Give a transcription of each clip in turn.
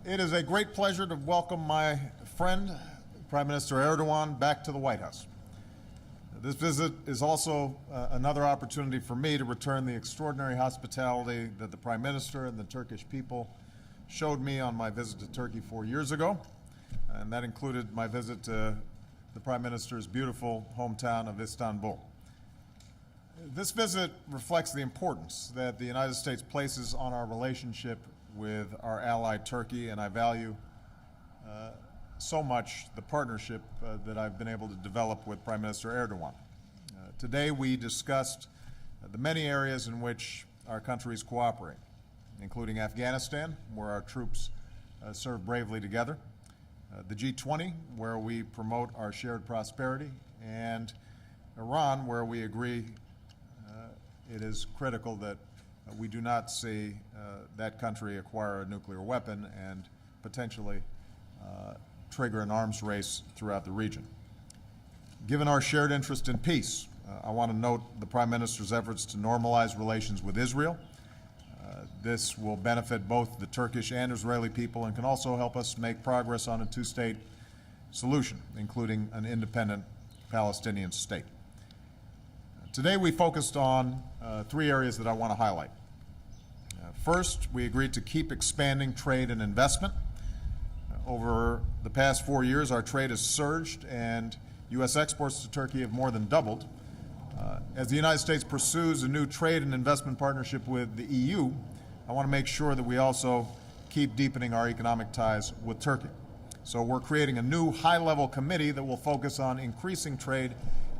It is a great pleasure to welcome my friend, Prime Minister Erdogan, back to the White House. This visit is also another opportunity for me to return the extraordinary hospitality that the Prime Minister and the Turkish people showed me on my visit to Turkey 4 years ago, and that included my visit to the Prime Minister's beautiful hometown of Istanbul. This visit reflects the importance that the United States places on our relationship with our ally Turkey, and I value so much the partnership that I've been able to develop with Prime Minister Erdogan. Today we discussed the many areas in which our countries cooperate, including Afghanistan, where our troops serve bravely together, the G20, where we promote our shared prosperity, and Iran, where we agree it is critical that we do not see that country acquire a nuclear weapon and potentially trigger an arms race throughout the region. Given our shared interest in peace, I want to note the Prime Minister's efforts to normalize relations with Israel. This will benefit both the Turkish and Israeli people and can also help us make progress on a two-state solution, including an independent Palestinian state. Today we focused on three areas that I want to highlight. First, we agreed to keep expanding trade and investment. Over the past 4 years, our trade has surged, and U.S. exports to Turkey have more than doubled. As the United States pursues a new trade and investment partnership with the EU, I want to make sure that we also keep deepening our economic ties with Turkey. So we're creating a new high-level committee that will focus on increasing trade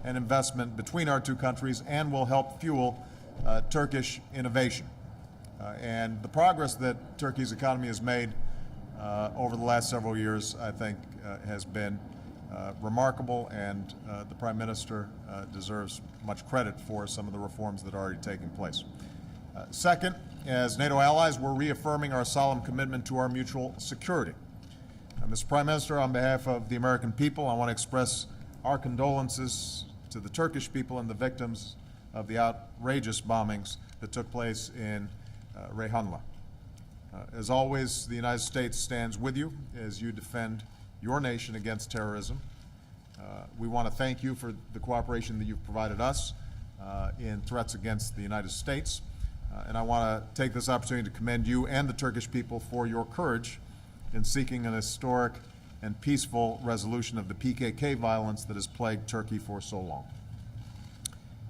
and investment between our two countries and will help fuel Turkish innovation. And the progress that Turkey's economy has made over the last several years, I think, has been remarkable, and the Prime Minister deserves much credit for some of the reforms that are already taking place. Second, as NATO allies, we're reaffirming our solemn commitment to our mutual security. Mr. Prime Minister, on behalf of the American people, I want to express our condolences to the Turkish people and the victims of the outrageous bombings that took place in Reyhanli. As always, the United States stands with you as you defend your nation against terrorism. We want to thank you for the cooperation that you've provided us in threats against the United States. And I want to take this opportunity to commend you and the Turkish people for your courage in seeking an historic and peaceful resolution of the PKK violence that has plagued Turkey for so long.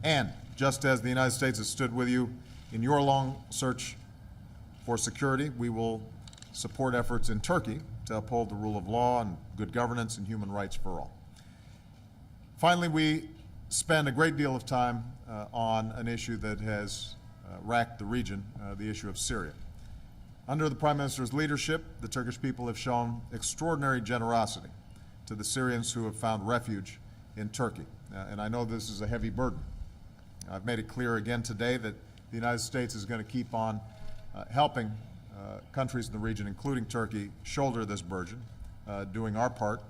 And just as the United States has stood with you in your long search for security, we will support efforts in Turkey to uphold the rule of law and good governance and human rights for all. Finally, we spend a great deal of time on an issue that has racked the region, the issue of Syria. Under the Prime Minister's leadership, the Turkish people have shown extraordinary generosity to the Syrians who have found refuge in Turkey. And I know this is a heavy burden. I've made it clear again today that the United States is going to keep on helping countries in the region, including Turkey, shoulder this burden, doing our part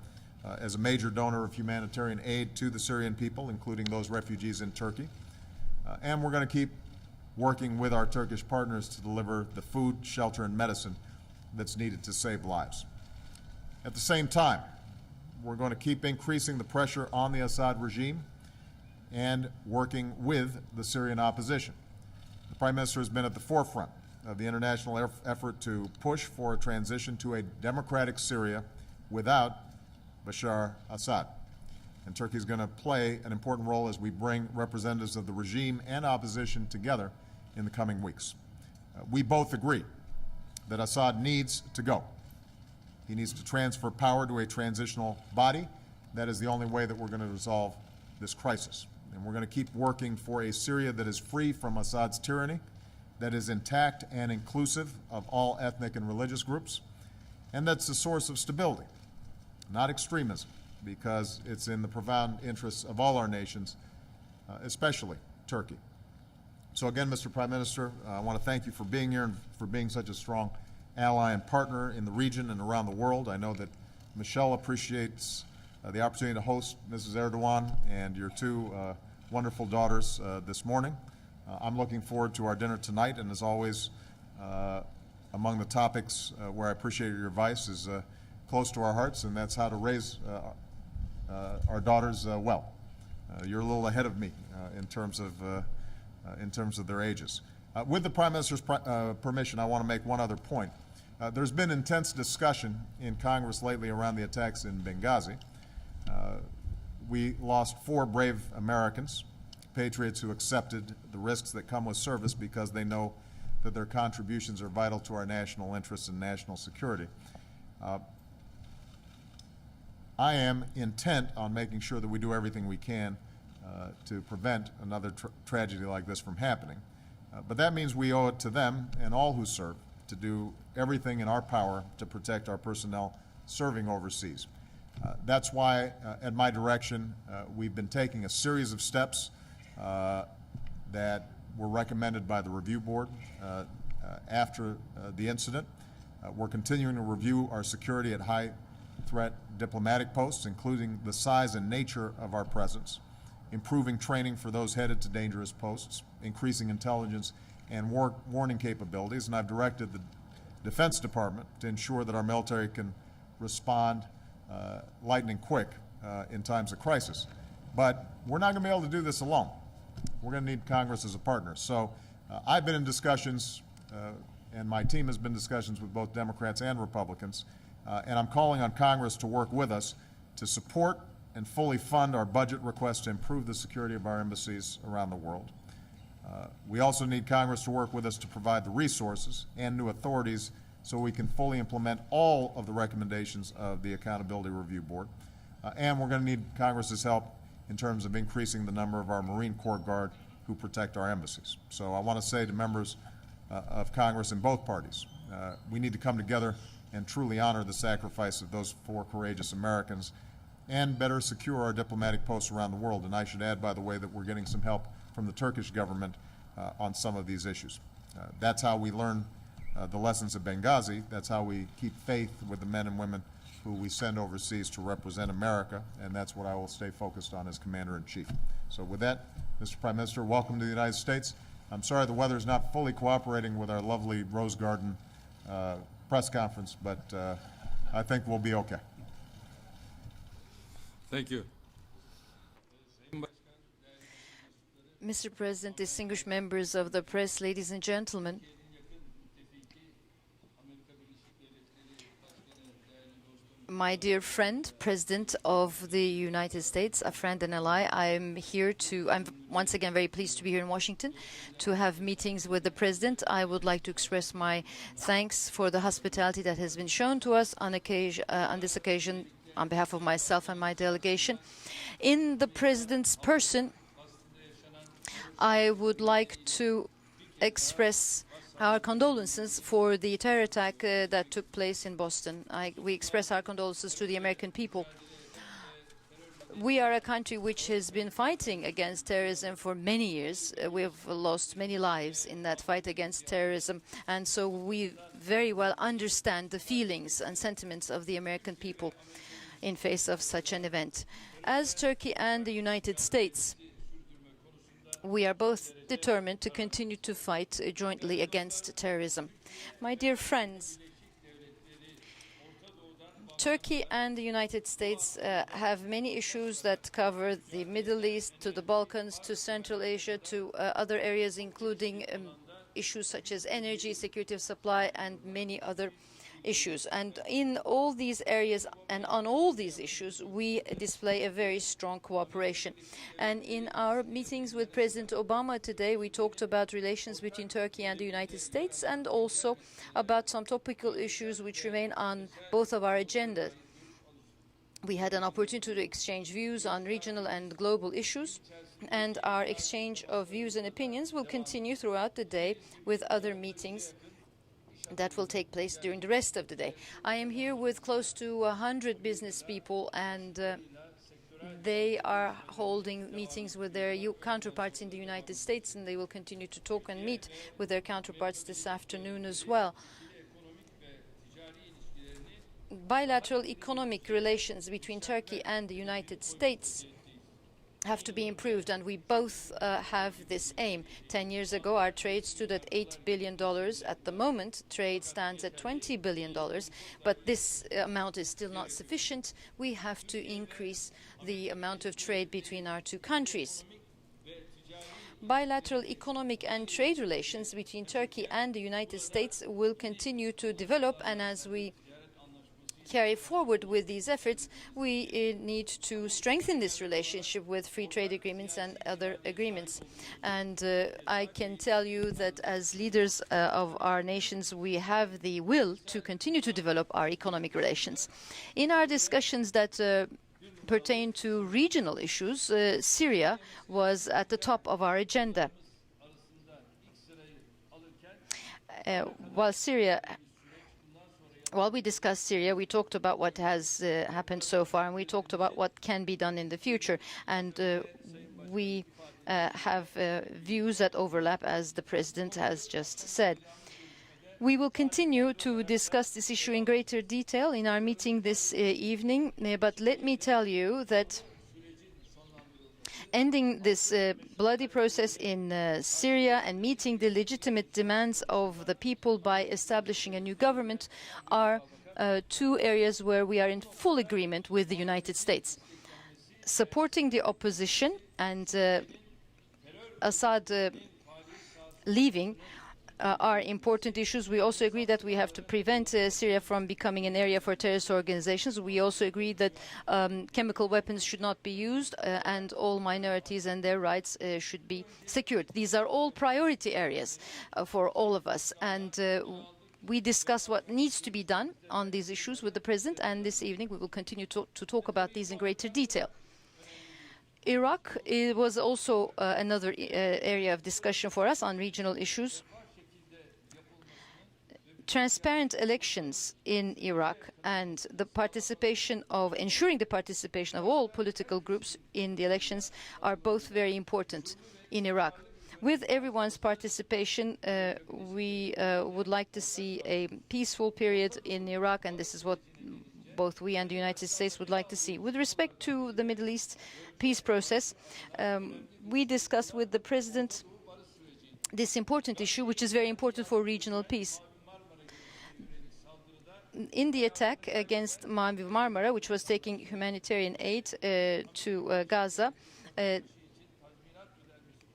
as a major donor of humanitarian aid to the Syrian people, including those refugees in Turkey. And we're going to keep working with our Turkish partners to deliver the food, shelter, and medicine that's needed to save lives. At the same time, we're going to keep increasing the pressure on the Assad regime and working with the Syrian opposition. The Prime Minister has been at the forefront of the international effort to push for a transition to a democratic Syria without Bashar Assad. And Turkey is going to play an important role as we bring representatives of the regime and opposition together in the coming weeks. We both agree that Assad needs to go. He needs to transfer power to a transitional body. That is the only way that we're going to resolve this crisis. And we're going to keep working for a Syria that is free from Assad's tyranny, that is intact and inclusive of all ethnic and religious groups, and that's a source of stability, not extremism, because it's in the profound interests of all our nations, especially Turkey. So again, Mr. Prime Minister, I want to thank you for being here and for being such a strong ally and partner in the region and around the world. I know that Michelle appreciates the opportunity to host Mrs. Erdogan and your two wonderful daughters this morning. I'm looking forward to our dinner tonight, and as always, among the topics where I appreciate your advice is close to our hearts, and that's how to raise our daughters well. You're a little ahead of me in terms of their ages. With the Prime Minister's permission, I want to make one other point. There's been intense discussion in Congress lately around the attacks in Benghazi. We lost 4 brave Americans, patriots who accepted the risks that come with service because they know that their contributions are vital to our national interests and national security. I am intent on making sure that we do everything we can to prevent another tragedy like this from happening. But that means we owe it to them and all who serve to do everything in our power to protect our personnel serving overseas. That's why, at my direction, we've been taking a series of steps that were recommended by the review board after the incident. We're continuing to review our security at high-threat diplomatic posts, including the size and nature of our presence, improving training for those headed to dangerous posts, increasing intelligence and warning capabilities, and I've directed the Defense Department to ensure that our military can respond lightning quick in times of crisis. But we're not going to be able to do this alone. We're going to need Congress as a partner. So I've been in discussions, and my team has been in discussions with both Democrats and Republicans, and I'm calling on Congress to work with us to support and fully fund our budget requests to improve the security of our embassies around the world. We also need Congress to work with us to provide the resources and new authorities so we can fully implement all of the recommendations of the Accountability Review Board. And we're going to need Congress's help in terms of increasing the number of our Marine Corps Guard who protect our embassies. So I want to say to members of Congress in both parties, we need to come together and truly honor the sacrifice of those 4 courageous Americans and better secure our diplomatic posts around the world. And I should add, by the way, that we're getting some help from the Turkish government on some of these issues. That's how we learn the lessons of Benghazi. That's how we keep faith with the men and women who we send overseas to represent America, and that's what I will stay focused on as Commander-in-Chief. So with that, Mr. Prime Minister, welcome to the United States. I'm sorry the weather's not fully cooperating with our lovely Rose Garden press conference, but I think we'll be okay. Thank you. Mr. President, distinguished members of the press, ladies and gentlemen, my dear friend, President of the United States, a friend and ally, I'm once again very pleased to be here in Washington to have meetings with the President. I would like to express my thanks for the hospitality that has been shown to us on this occasion on behalf of myself and my delegation. In the President's person, I would like to express our condolences for the terror attack that took place in Boston. We express our condolences to the American people. We are a country which has been fighting against terrorism for many years. We have lost many lives in that fight against terrorism, and so we very well understand the feelings and sentiments of the American people in face of such an event. As Turkey and the United States, we are both determined to continue to fight jointly against terrorism. My dear friends, Turkey and the United States have many issues that cover the Middle East, to the Balkans, to Central Asia, to other areas, including issues such as energy, security of supply, and many other issues. And in all these areas and on all these issues, we display a very strong cooperation. And in our meetings with President Obama today, we talked about relations between Turkey and the United States, and also about some topical issues which remain on both of our agendas. We had an opportunity to exchange views on regional and global issues, and our exchange of views and opinions will continue throughout the day with other meetings that will take place during the rest of the day. I am here with close to 100 business people, and they are holding meetings with their counterparts in the United States, and they will continue to talk and meet with their counterparts this afternoon as well. Bilateral economic relations between Turkey and the United States have to be improved, and we both have this aim. 10 years ago, our trade stood at $8 billion. At the moment, trade stands at $20 billion, but this amount is still not sufficient. We have to increase the amount of trade between our two countries. Bilateral economic and trade relations between Turkey and the United States will continue to develop, and as we carry forward with these efforts, we need to strengthen this relationship with free trade agreements and other agreements. And I can tell you that as leaders of our nations, we have the will to continue to develop our economic relations. In our discussions that pertain to regional issues, Syria was at the top of our agenda. While we discussed Syria, we talked about what has happened so far, and we talked about what can be done in the future. And we have views that overlap, as the President has just said. We will continue to discuss this issue in greater detail in our meeting this evening, but let me tell you that ending this bloody process in Syria and meeting the legitimate demands of the people by establishing a new government are two areas where we are in full agreement with the United States. Supporting the opposition and Assad leaving are important issues. We also agree that we have to prevent Syria from becoming an area for terrorist organizations. We also agree that chemical weapons should not be used and all minorities and their rights should be secured. These are all priority areas for all of us. And we discuss what needs to be done on these issues with the President, and this evening we will continue to talk about these in greater detail. Iraq was also another area of discussion for us on regional issues. Transparent elections in Iraq and the participation of ensuring the participation of all political groups in the elections are both very important in Iraq. With everyone's participation, we would like to see a peaceful period in Iraq, and this is what both we and the United States would like to see. With respect to the Middle East peace process, we discussed with the President this important issue, which is very important for regional peace. In the attack against Mavi Marmara, which was taking humanitarian aid to Gaza,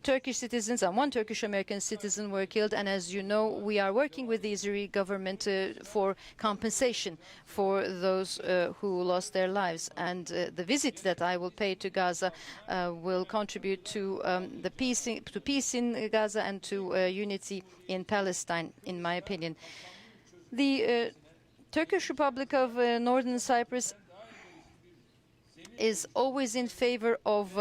Turkish citizens and one Turkish-American citizen were killed, and as you know, we are working with the Israeli government for compensation for those who lost their lives. And the visit that I will pay to Gaza will contribute to peace in Gaza and to unity in Palestine, in my opinion. The Turkish Republic of Northern Cyprus is always in favor of,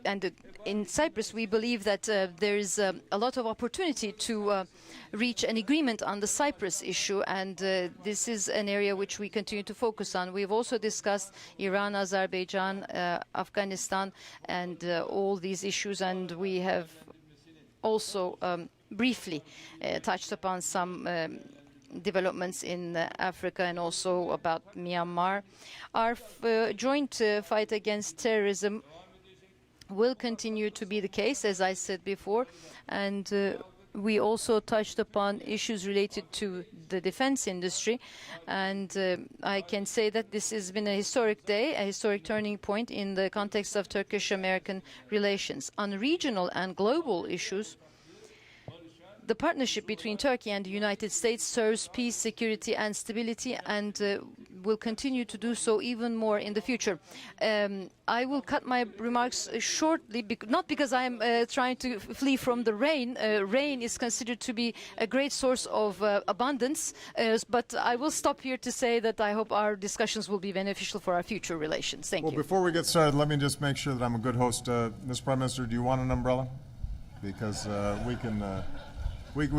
and in Cyprus we believe that there is a lot of opportunity to reach an agreement on the Cyprus issue, and this is an area which we continue to focus on. We've also discussed Iran, Azerbaijan, Afghanistan, and all these issues, and we have also briefly touched upon some developments in Africa and also about Myanmar. Our joint fight against terrorism will continue to be the case, as I said before, and we also touched upon issues related to the defense industry, and I can say that this has been a historic day, a historic turning point in the context of Turkish-American relations. On regional and global issues, the partnership between Turkey and the United States serves peace, security and stability, and will continue to do so even more in the future. I will cut my remarks shortly, not because I am trying to flee from the rain. Rain is considered to be a great source of abundance, but I will stop here to say that I hope our discussions will be beneficial for our future relations. Thank you. Well, before we get started, let me just make sure that I'm a good host. Mr. Prime Minister, do you want an umbrella? Because we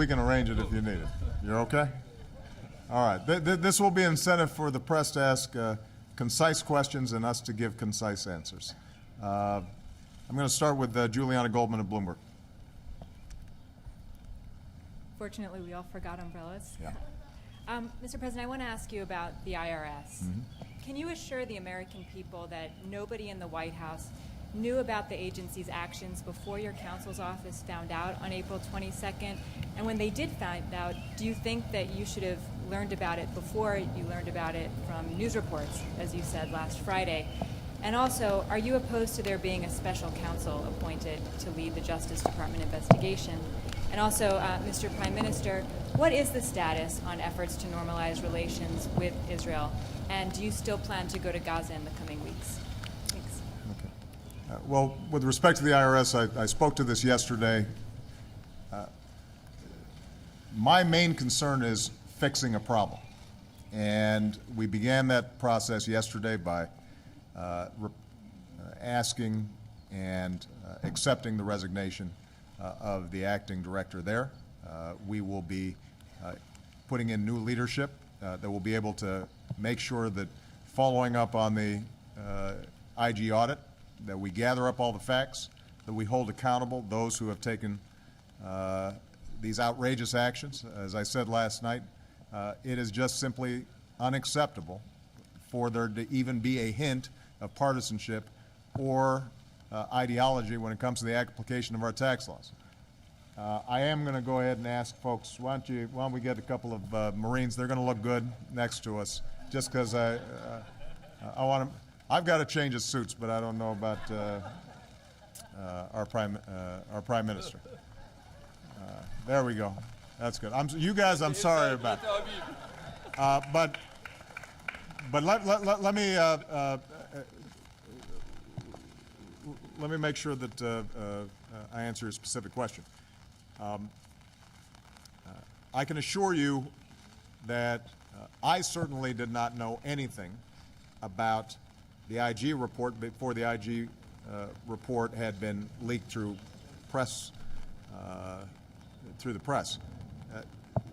can arrange it if you need it. You're okay? All right. This will be an incentive for the press to ask concise questions and us to give concise answers. I'm going to start with Juliana Goldman of Bloomberg. Fortunately, we all forgot umbrellas. Yeah. Mr. President, I want to ask you about the IRS. Mm-hmm. Can you assure the American people that nobody in the White House knew about the agency's actions before your counsel's office found out on April 22nd? And when they did find out, do you think that you should have learned about it before you learned about it from news reports, as you said last Friday? And also, are you opposed to there being a special counsel appointed to lead the Justice Department investigation? And also, Mr. Prime Minister, what is the status on efforts to normalize relations with Israel? And do you still plan to go to Gaza in the coming weeks? Thanks. Well, with respect to the IRS, I spoke to this yesterday. My main concern is fixing a problem. And we began that process yesterday by asking and accepting the resignation of the acting director there. We will be putting in new leadership that will be able to make sure that following up on the IG audit, that we gather up all the facts, that we hold accountable those who have taken these outrageous actions. As I said last night, it is just simply unacceptable for there to even be a hint of partisanship or ideology when it comes to the application of our tax laws. I am going to go ahead and ask folks, why don't we get a couple of Marines? They're going to look good next to us, just because I want them. I've got to change of suits, but I don't know about our prime minister. There we go. That's good. You guys, I'm sorry about. But let me make sure that I answer your specific question. I can assure you that I certainly did not know anything about the IG report before the IG report had been leaked through the press.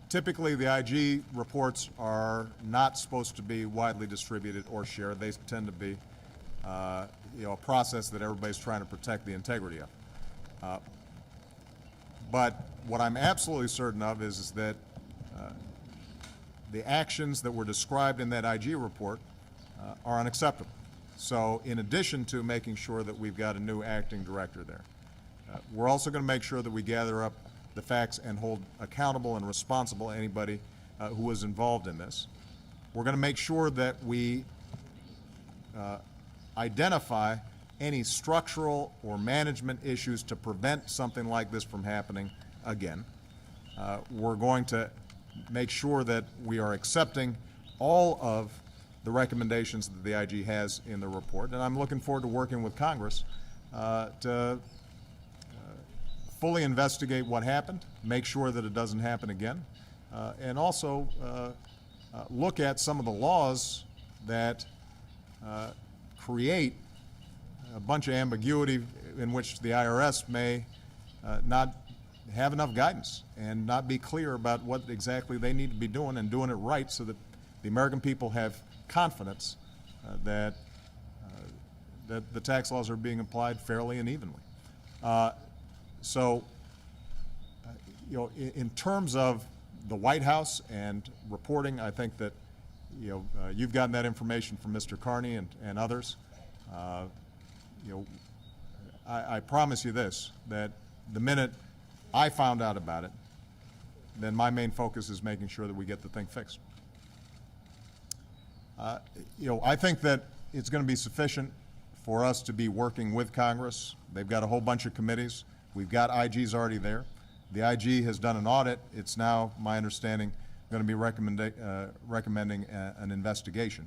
Typically, the IG reports are not supposed to be widely distributed or shared. They tend to be a process that everybody's trying to protect the integrity of. But what I'm absolutely certain of is that the actions that were described in that IG report are unacceptable. So in addition to making sure that we've got a new acting director there, we're also going to make sure that we gather up the facts and hold accountable and responsible anybody who was involved in this. We're going to make sure that we identify any structural or management issues to prevent something like this from happening again. We're going to make sure that we are accepting all of the recommendations that the IG has in the report, and I'm looking forward to working with Congress to fully investigate what happened, make sure that it doesn't happen again, and also look at some of the laws that create a bunch of ambiguity in which the IRS may not have enough guidance and not be clear about what exactly they need to be doing and doing it right so that the American people have confidence that the tax laws are being applied fairly and evenly. In terms of the White House and reporting, I think that you've gotten that information from Mr. Carney and others. I promise you this, that the minute I found out about it, then my main focus is making sure that we get the thing fixed. I think that it's going to be sufficient for us to be working with Congress. They've got a whole bunch of committees. We've got IGs already there. The IG has done an audit. It's now, my understanding, going to be recommending an investigation.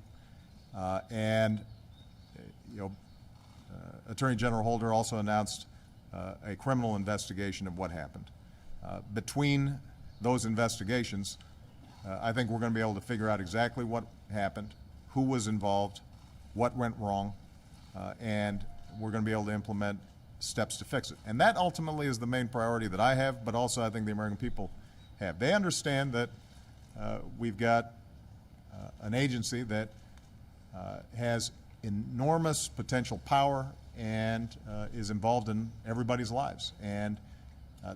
Attorney General Holder also announced a criminal investigation of what happened. Between those investigations, I think we're going to be able to figure out exactly what happened, who was involved, what went wrong, and we're going to be able to implement steps to fix it. And that ultimately is the main priority that I have, but also I think the American people have. They understand that we've got an agency that has enormous potential power and is involved in everybody's lives. And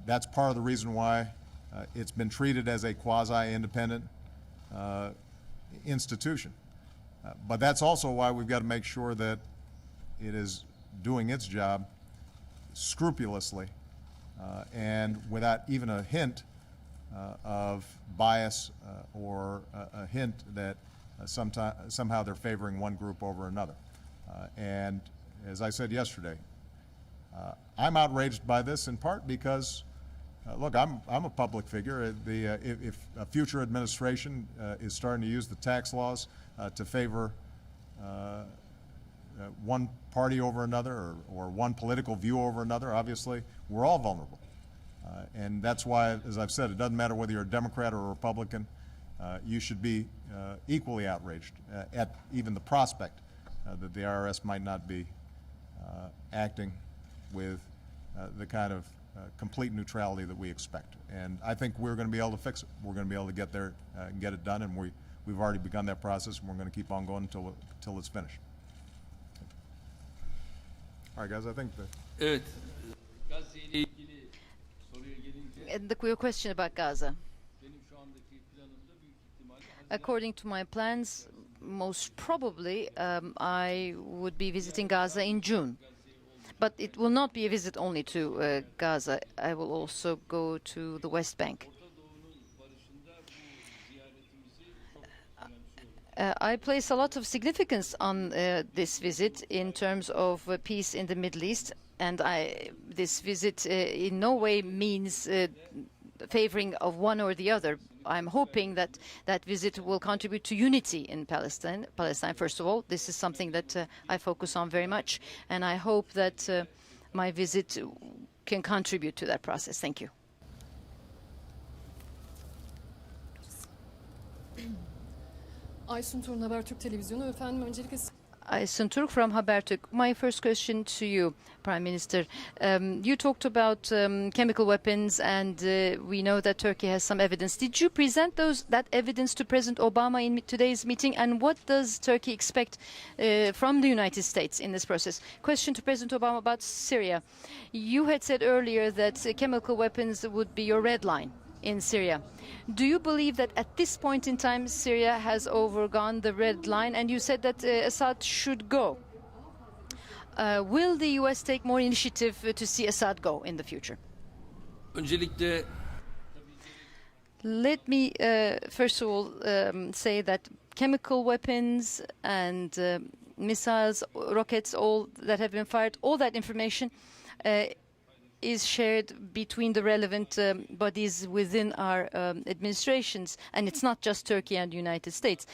that's part of the reason why it's been treated as a quasi-independent institution. But that's also why we've got to make sure that it is doing its job scrupulously and without even a hint of bias or a hint that somehow they're favoring one group over another. And as I said yesterday, I'm outraged by this in part because, look, I'm a public figure. If a future administration is starting to use the tax laws to favor one party over another or one political view over another, obviously we're all vulnerable. And that's why, as I've said, it doesn't matter whether you're a Democrat or a Republican. You should be equally outraged at even the prospect that the IRS might not be acting with the kind of complete neutrality that we expect. And I think we're going to be able to fix it. We're going to be able to get there and get it done, and we've already begun that process, and we're going to keep on going until it's finished. All right, guys, I think that... Evet. Gazze ile ilgili soruya gelince And your question about Gaza. benim şu andaki planımda büyük ihtimalle According to my plans, most probably I would be visiting Gaza in June. But it will not be a visit only to Gaza. I will also go to the West Bank. I place a lot of significance on this visit in terms of peace in the Middle East, and this visit in no way means favoring of one or the other. I'm hoping that that visit will contribute to unity in Palestine. First of all, this is something that I focus on very much, and I hope that my visit can contribute to that process. Thank you. Aysun Turun Habertürk Televizyonu. Efendim öncelikle Aysun Turk from Habertürk. My first question to you, Prime Minister. You talked about chemical weapons, and we know that Turkey has some evidence. Did you present that evidence to President Obama in today's meeting, and what does Turkey expect from the United States in this process? Question to President Obama about Syria. You had said earlier that chemical weapons would be your red line in Syria. Do you believe that at this point in time Syria has overgone the red line, and you said that Assad should go? Will the US take more initiative to see Assad go in the future? öncelikle Let me first of all say that chemical weapons and missiles, rockets, all that have been fired, all that information is shared between the relevant bodies within our administrations, and it's not just Turkey and the United States.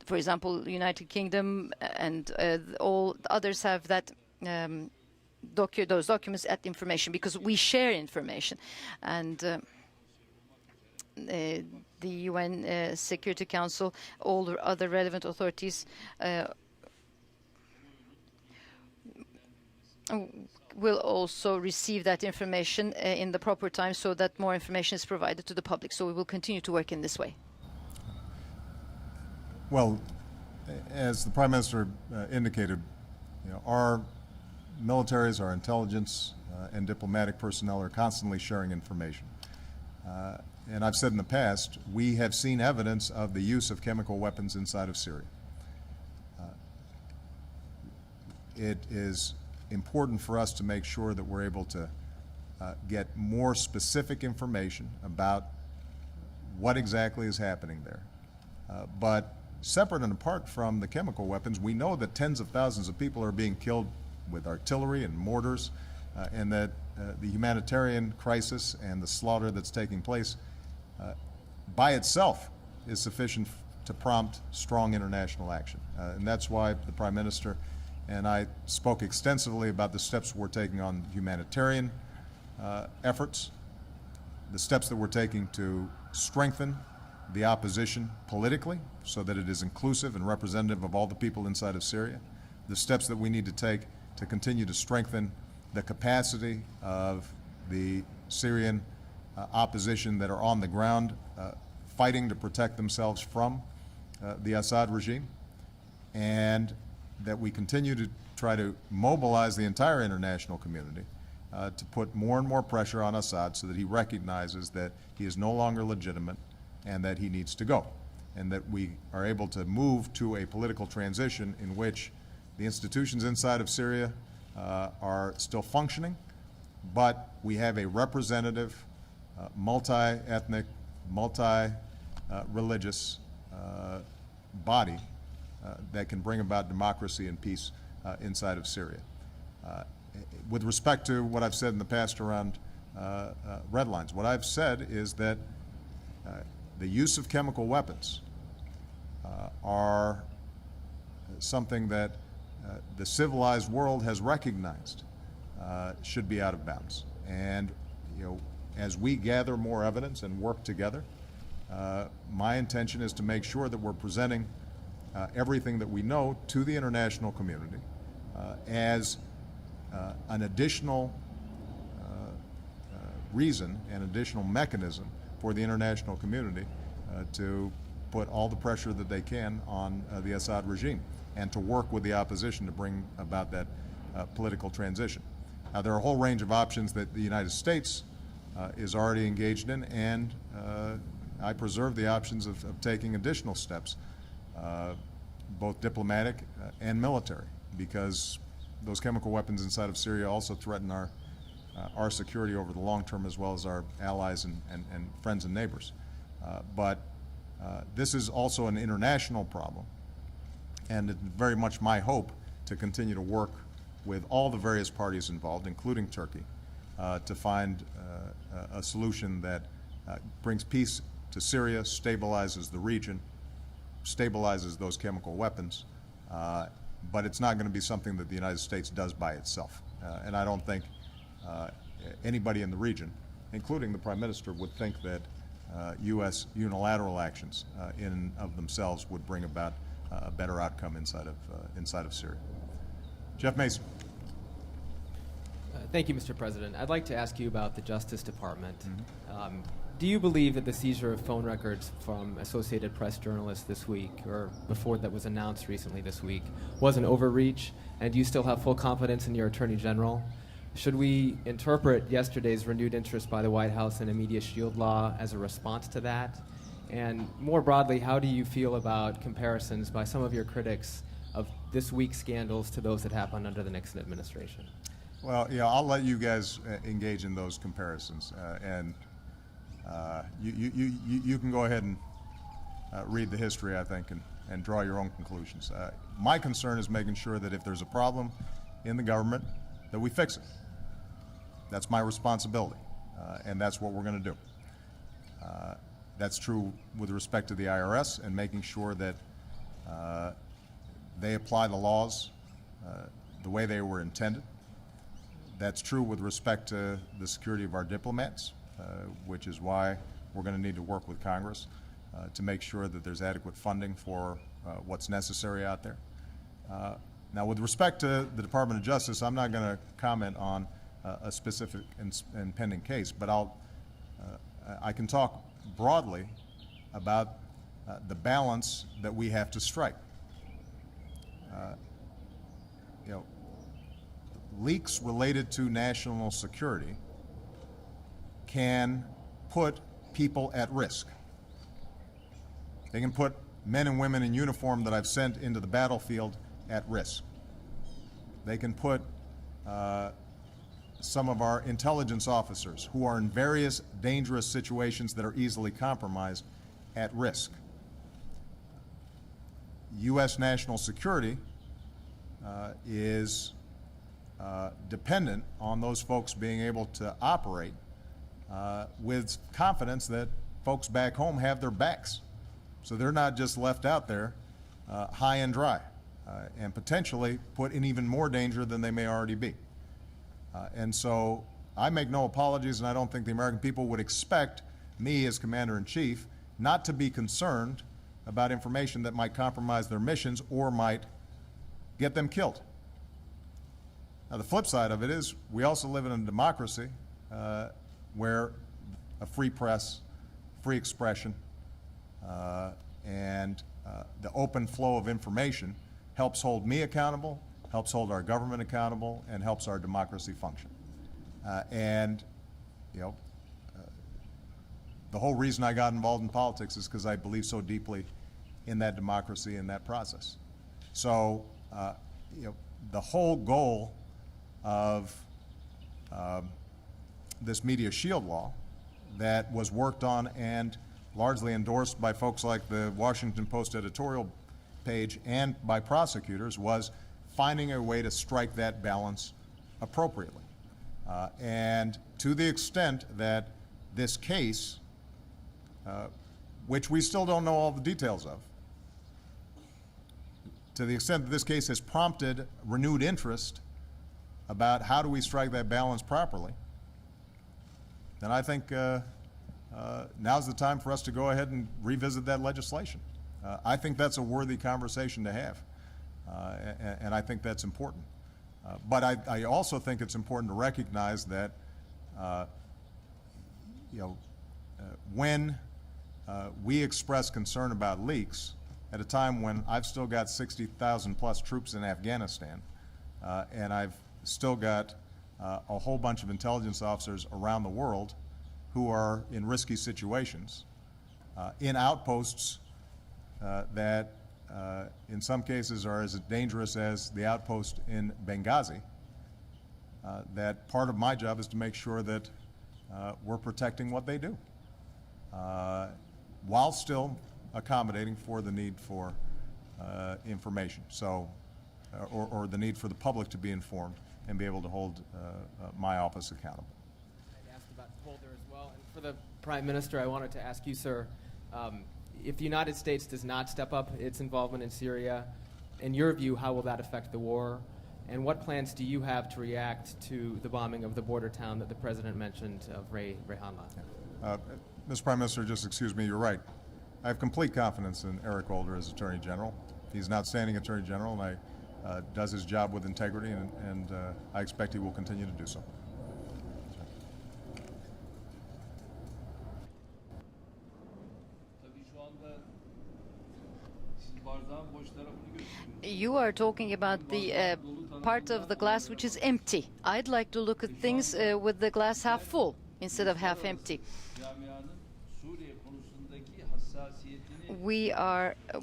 For example, United Kingdom and all the others have that those documents, that information, because we share information. And the UN Security Council, all the other relevant authorities will also receive that information in the proper time, so that more information is provided to the public. So we will continue to work in this way. Well, as the Prime Minister indicated, our militaries, our intelligence and diplomatic personnel are constantly sharing information. And I've said in the past, we have seen evidence of the use of chemical weapons inside of Syria. It is important for us to make sure that we're able to get more specific information about what exactly is happening there. But separate and apart from the chemical weapons, we know that tens of thousands of people are being killed with artillery and mortars, and that the humanitarian crisis and the slaughter that's taking place by itself is sufficient to prompt strong international action. And that's why the Prime Minister and I spoke extensively about the steps we're taking on humanitarian efforts, the steps that we're taking to strengthen the opposition politically so that it is inclusive and representative of all the people inside of Syria, the steps that we need to take to continue to strengthen the capacity of the Syrian opposition that are on the ground fighting to protect themselves from the Assad regime, and that we continue to try to mobilize the entire international community to put more and more pressure on Assad so that he recognizes that he is no longer legitimate and that he needs to go, and that we are able to move to a political transition in which The institutions inside of Syria are still functioning, but we have a representative, multi-ethnic, multi-religious body that can bring about democracy and peace inside of Syria. With respect to what I've said in the past around red lines, what I've said is that the use of chemical weapons are something that the civilized world has recognized should be out of bounds. And as we gather more evidence and work together, my intention is to make sure that we're presenting everything that we know to the international community as an additional reason, an additional mechanism for the international community to put all the pressure that they can on the Assad regime and to work with the opposition to bring about that political transition. Now, there are a whole range of options that the United States is already engaged in, and I preserve the options of taking additional steps, both diplomatic and military, because those chemical weapons inside of Syria also threaten our security over the long term, as well as our allies and friends and neighbors. But this is also an international problem, and it's very much my hope to continue to work with all the various parties involved, including Turkey, to find a solution that brings peace to Syria, stabilizes the region, stabilizes those chemical weapons, but it's not going to be something that the United States does by itself. And I don't think anybody in the region, including the Prime Minister, would think that U.S. unilateral actions in and of themselves would bring about a better outcome inside of Syria. Jeff Mason. Thank you, Mr. President. I'd like to ask you about the Justice Department. Do you believe that the seizure of phone records from Associated Press journalists this week, or before that was announced recently this week, was an overreach? And do you still have full confidence in your Attorney General? Should we interpret yesterday's renewed interest by the White House in a media shield law as a response to that? And more broadly, how do you feel about comparisons by some of your critics of this week's scandals to those that happened under the Nixon administration? Well, I'll let you guys engage in those comparisons, and you can go ahead and read the history, I think, and draw your own conclusions. My concern is making sure that if there's a problem in the government, that we fix it. That's my responsibility, and that's what we're going to do. That's true with respect to the IRS and making sure that they apply the laws the way they were intended. That's true with respect to the security of our diplomats, which is why we're going to need to work with Congress to make sure that there's adequate funding for what's necessary out there. Now, with respect to the Department of Justice, I'm not going to comment on a specific and pending case, but I can talk broadly about the balance that we have to strike. Leaks related to national security can put people at risk. They can put men and women in uniform that I've sent into the battlefield at risk. They can put some of our intelligence officers who are in various dangerous situations that are easily compromised at risk. U.S. national security is dependent on those folks being able to operate with confidence that folks back home have their backs. So they're not just left out there high and dry and potentially put in even more danger than they may already be. And so I make no apologies, and I don't think the American people would expect me as Commander-in-Chief not to be concerned about information that might compromise their missions or might get them killed. Now, the flip side of it is we also live in a democracy where a free press, free expression, and the open flow of information helps hold me accountable, helps hold our government accountable, and helps our democracy function. The whole reason I got involved in politics is because I believe so deeply in that democracy and that process. So, the whole goal of this media shield law that was worked on and largely endorsed by folks like the Washington Post editorial page and by prosecutors was finding a way to strike that balance appropriately. And to the extent that this case, which we still don't know all the details of, to the extent that this case has prompted renewed interest about how do we strike that balance properly, then I think now's the time for us to go ahead and revisit that legislation. I think that's a worthy conversation to have, and I think that's important. But I also think it's important to recognize that when we express concern about leaks at a time when I've still got 60,000 plus troops in Afghanistan, and I've still got a whole bunch of intelligence officers around the world who are in risky situations, in outposts that in some cases are as dangerous as the outpost in Benghazi, that part of my job is to make sure that we're protecting what they do, while still accommodating for the need for information, so, or the need for the public to be informed and be able to hold my office accountable. I asked about Holder as well, and for the Prime Minister, I wanted to ask you, sir, if the United States does not step up its involvement in Syria, in your view, how will that affect the war? And what plans do you have to react to the bombing of the border town that the President mentioned of Rehanla? Mr. Prime Minister, just excuse me, you're right. I have complete confidence in Eric Holder as Attorney General. He's an outstanding Attorney General, and does his job with integrity, and I expect he will continue to do so. Tabii şu anda siz bardağın boş tarafını gösteriyorsunuz. You are talking about the part of the glass which is empty. I'd like to look at things with the glass half full instead of half empty. Camianın Suriye konusundaki hassasiyetini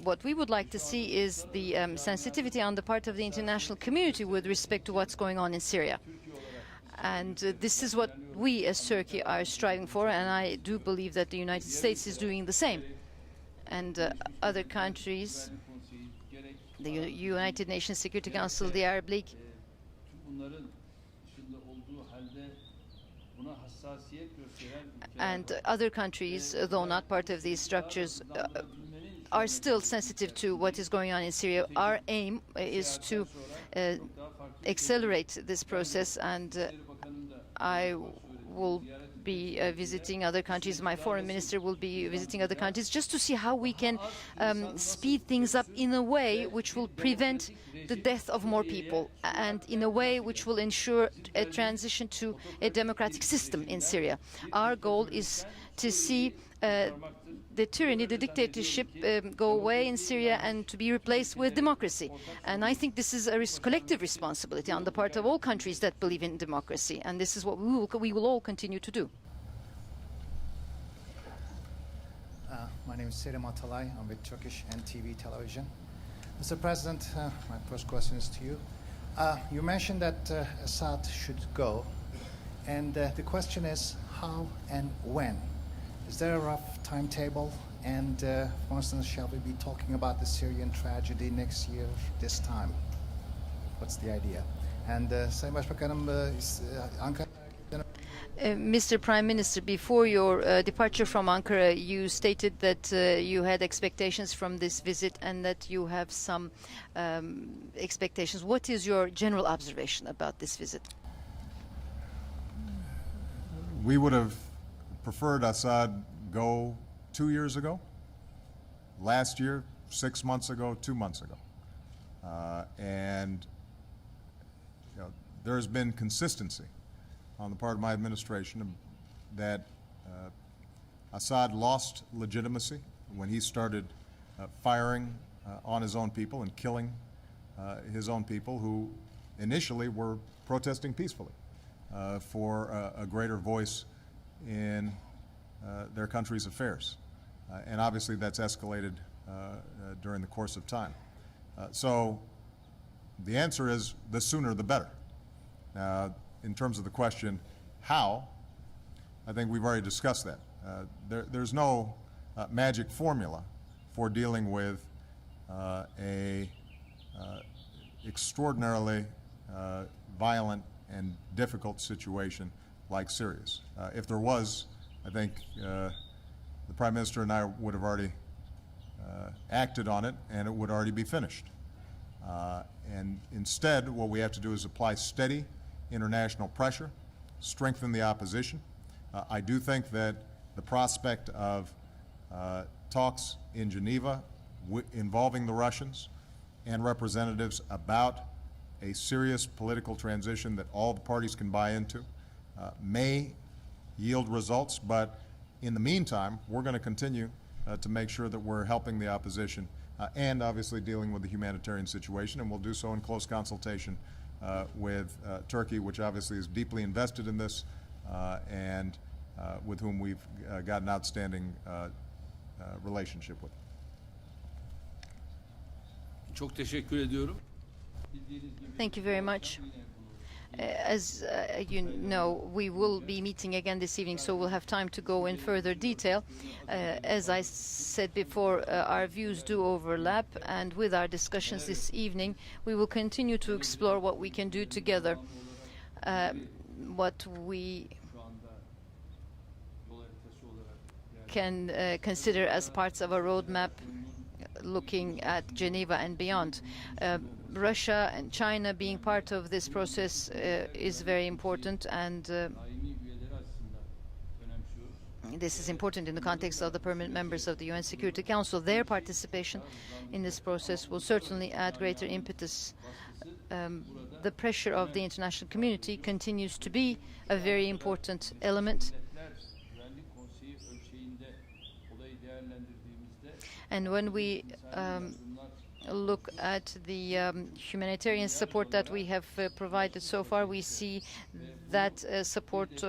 What we would like to see is the sensitivity on the part of the international community with respect to what's going on in Syria. And this is what we as Turkey are striving for, and I do believe that the United States is doing the same. And other countries, the United Nations Security Council, the Arab League, tüm bunların dışında olduğu halde buna hassasiyet gösteren and other countries, though not part of these structures, are still sensitive to what is going on in Syria. Our aim is to accelerate this process, and I will be visiting other countries. My foreign minister will be visiting other countries just to see how we can speed things up in a way which will prevent the death of more people, and in a way which will ensure a transition to a democratic system in Syria. Our goal is to see the tyranny, the dictatorship go away in Syria and to be replaced with democracy. And I think this is a collective responsibility on the part of all countries that believe in democracy. And this is what we will all continue to do. My name is Selim Atalay. I'm with Turkish NTV Television. Mr. President, my first question is to you. You mentioned that Assad should go. And the question is how and when? Is there a rough timetable? And, for instance, shall we be talking about the Syrian tragedy next year, this time? What's the idea? And Sayın Başbakanım, Ankara... Mr. Prime Minister, before your departure from Ankara, you stated that you had expectations from this visit and that you have some expectations. What is your general observation about this visit? We would have preferred Assad go 2 years ago, last year, 6 months ago, 2 months ago. And there has been consistency on the part of my administration that Assad lost legitimacy when he started firing on his own people and killing his own people who initially were protesting peacefully for a greater voice in their country's affairs. And obviously that's escalated during the course of time. So The answer is the sooner the better. In terms of the question, how, I think we've already discussed that. There's no magic formula for dealing with a extraordinarily violent and difficult situation like Syria's. If there was, I think the Prime Minister and I would have already acted on it, and it would already be finished. And instead, what we have to do is apply steady international pressure, strengthen the opposition. I do think that the prospect of talks in Geneva involving the Russians and representatives about a serious political transition that all the parties can buy into may yield results, but in the meantime, we're going to continue to make sure that we're helping the opposition and obviously dealing with the humanitarian situation, and we'll do so in close consultation with Turkey, which obviously is deeply invested in this and with whom we've got an outstanding relationship with. Çok teşekkür ediyorum. Bildiğiniz gibi Thank you very much. As you know, we will be meeting again this evening, so we'll have time to go in further detail. As I said before, our views do overlap, and with our discussions this evening, we will continue to explore what we can do together. What we şu anda yol haritası olarak can consider as parts of a roadmap looking at Geneva and beyond. Russia and China being part of this process is very important, and daimi üyeleri açısından önemsiyoruz. this is important in the context of the permanent members of the UN Security Council. Their participation in this process will certainly add greater impetus. The pressure of the international community continues to be a very important element. Milletler Güvenlik Konseyi ölçeğinde olayı değerlendirdiğimizde And when we look at the humanitarian support that we have provided so far, we see that support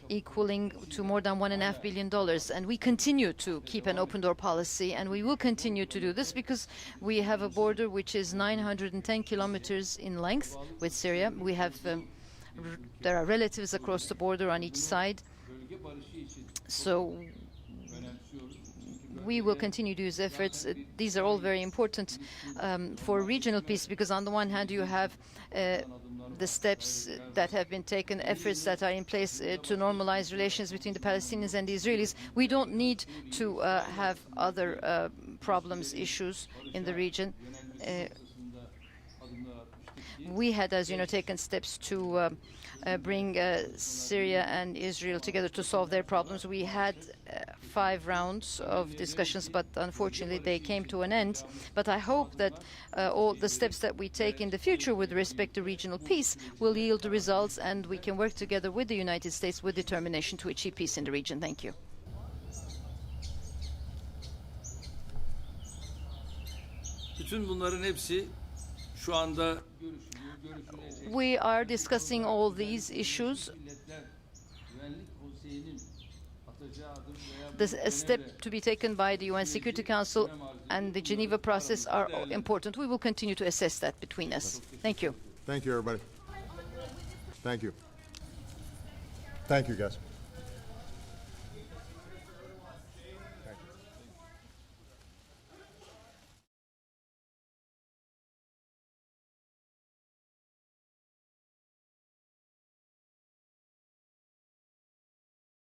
equaling to more than $1.5 billion. And we continue to keep an open door policy, and we will continue to do this because we have a border which is 910 kilometers in length with Syria. We have there are relatives across the border on each side. bölge barışı için So önemsiyoruz. Çünkü we will continue these efforts. These are all very important for regional peace because on the one hand you have the steps that have been taken, efforts that are in place to normalize relations between the Palestinians and the Israelis. We don't need to have other problems, issues in the region. noktasında adımlar atmıştık ki We had, as you know, taken steps to bring Syria and Israel together to solve their problems. We had 5 rounds of discussions, but unfortunately they came to an end. But I hope that all the steps that we take in the future with respect to regional peace will yield results, and we can work together with the United States with determination to achieve peace in the region. Thank you. bütün bunların hepsi şu anda görüşülecek. We are discussing all these issues. Milletler Güvenlik Konseyi'nin atacağı adım veya The step to be taken by the UN Security Council and the Geneva process are important. We will continue to assess that between us. Thank you. Thank you, everybody. Thank you. Thank you, guys.